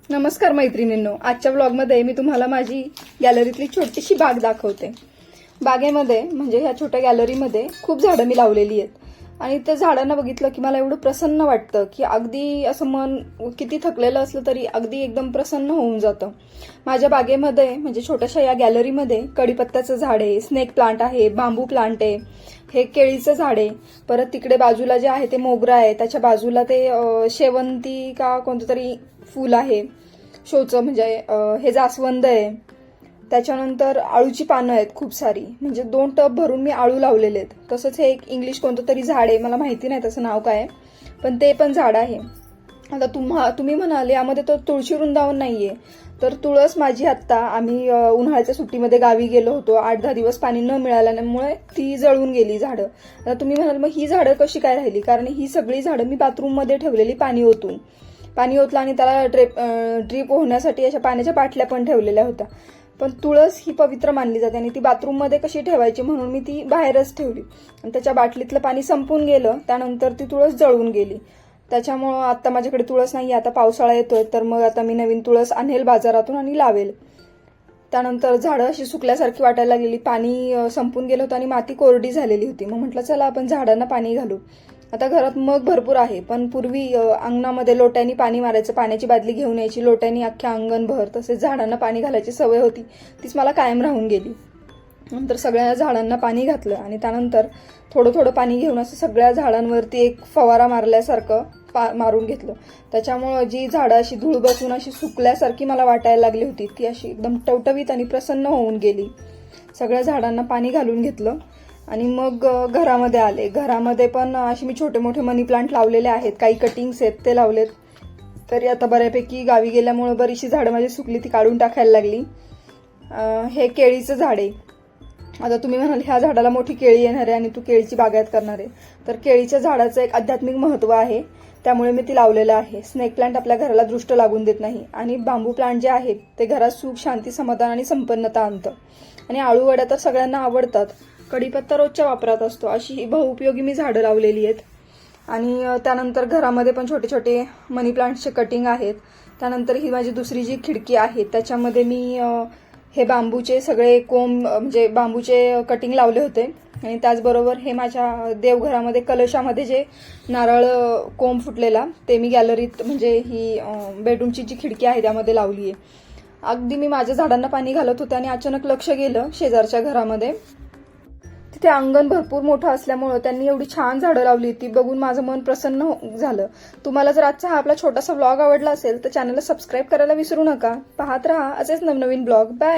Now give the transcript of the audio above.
नमस्कार मैत्रिणींनो, आजच्या व्लॉगमध्ये मी तुम्हाला माझी गॅलरीतली छोटीशी बाग दाखवते। बागेमध्ये म्हणजे ह्या छोट्या गॅलरीमध्ये खूप झाडं मी लावलेली आहेत आणि त्या झाडांना बघितलं की मला एवढं प्रसन्न वाटतं की अगदी असं मन किती थकलेलं असलं तरी अगदी एकदम प्रसन्न होऊन जातं। माझ्या बागेमध्ये म्हणजे छोट्याशा या गॅलरीमध्ये कडीपत्त्याचं झाड आहे, स्नेक प्लांट आहे, बांबू प्लांट आहे, हे केळीचं झाड आहे, परत तिकडे बाजूला जे आहे ते मोगरा आहे, त्याच्या बाजूला ते शेवंती का कोणतं तरी फूल आहे शोचं म्हणजे हे जास्वंद आहे, त्याच्यानंतर आळूची पानं आहेत खूप सारी, म्हणजे 2 टब भरून मी आळू लावलेले आहेत। तसंच हे एक इंग्लिश कोणतं तरी झाड आहे, मला माहिती नाही त्याचं नाव काय, पण ते पण झाड आहे। आता तुम्ही म्हणाले यामध्ये तर तुळशी वृंदावन नाहीये, तर तुळस माझी आत्ता आम्ही उन्हाळ्याच्या सुट्टीमध्ये गावी गेलो होतो, 8-10 दिवस पाणी न मिळाल्यामुळे ती जळून गेली झाडं। आता तुम्ही म्हणाल मग ही झाडं कशी काय राहिली, कारण ही सगळी झाडं मी बाथरूममध्ये ठेवलेली पाणी ओतून आणि त्याला ड्रीप होण्यासाठी अशा पाण्याच्या बाटल्या पण ठेवलेल्या होत्या, पण तुळस ही पवित्र मानली जाते आणि ती बाथरूममध्ये कशी ठेवायची म्हणून मी ती बाहेरच ठेवली आणि त्याच्या बाटलीतलं पाणी संपून गेलं, त्यानंतर ती तुळस जळून गेली। त्याच्यामुळं आता माझ्याकडे तुळस नाही, आता पावसाळा येतोय तर मग आता मी नवीन तुळस आणेल बाजारातून आणि लावेल। त्यानंतर झाडं अशी सुकल्यासारखी वाटायला लागलेली, पाणी संपून गेलं होतं आणि माती कोरडी झालेली होती, मग म्हटलं चला आपण झाडांना पाणी घालू। आता घरात मग भरपूर आहे, पण पूर्वी अंगणामध्ये लोट्यानी पाणी मारायचं, पाण्याची बादली घेऊन यायची, लोट्यानी अख्ख्या अंगणभर, तसेच झाडांना पाणी घालायची सवय होती, तीच मला कायम राहून गेली। नंतर सगळ्या झाडांना पाणी घातलं आणि त्यानंतर थोडं थोडं पाणी घेऊन असं सगळ्या झाडांवरती एक फवारा मारल्यासारखं मारून घेतलं। त्याच्यामुळं जी झाडं अशी धूळ बसून अशी सुकल्यासारखी मला वाटायला लागली होती, ती अशी एकदम टवटवीत आणि प्रसन्न होऊन गेली। सगळ्या झाडांना पाणी घालून घेतलं आणि मग घरामध्ये आले। घरामध्ये पण अशी मी छोटे मोठे मनी प्लांट लावलेले आहेत, काही कटिंग्स आहेत ते लावलेत, तरी आता बऱ्यापैकी गावी गेल्यामुळे बरीचशी झाडं माझी सुकली, ती काढून टाकायला लागली। हे केळीचं झाड आहे। आता तुम्ही म्हणाल ह्या झाडाला मोठी केळी येणार आहे आणि तू केळीची बागायत करणार आहे, तर केळीच्या झाडाचं एक आध्यात्मिक महत्त्व आहे, त्यामुळे मी ती लावलेलं आहे। स्नेक प्लांट आपल्या घराला दृष्ट लागून देत नाही आणि बांबू प्लांट जे आहेत ते घरात सुख, शांती, समाधान आणि संपन्नता आणतं। आणि आळू वड्या तर सगळ्यांना आवडतात, कढीपत्ता रोजच्या वापरात असतो, अशी बहुउपयोगी मी झाडं लावलेली आहेत। आणि त्यानंतर घरामध्ये पण छोटे छोटे मनी प्लांटचे कटिंग आहेत। त्यानंतर ही माझी दुसरी जी खिडकी आहे त्याच्यामध्ये मी हे बांबूचे सगळे कोंब म्हणजे बांबूचे कटिंग लावले होते आणि त्याचबरोबर हे माझ्या देवघरामध्ये कलशामध्ये जे नारळ कोंब फुटलेला ते मी गॅलरीत म्हणजे ही बेडरूमची जी खिडकी आहे त्यामध्ये लावली आहे। अगदी मी माझ्या झाडांना पाणी घालत होते आणि अचानक लक्ष गेलं शेजारच्या घरामध्ये, तिथे अंगण भरपूर मोठं असल्यामुळं त्यांनी एवढी छान झाडं लावली, ती बघून माझं मन प्रसन्न झालं। तुम्हाला जर आजचा हा आपला छोटासा व्लॉग आवडला असेल तर चॅनलला सबस्क्राईब करायला विसरू नका। पाहत राहा असेच नवनवीन ब्लॉग। बाय।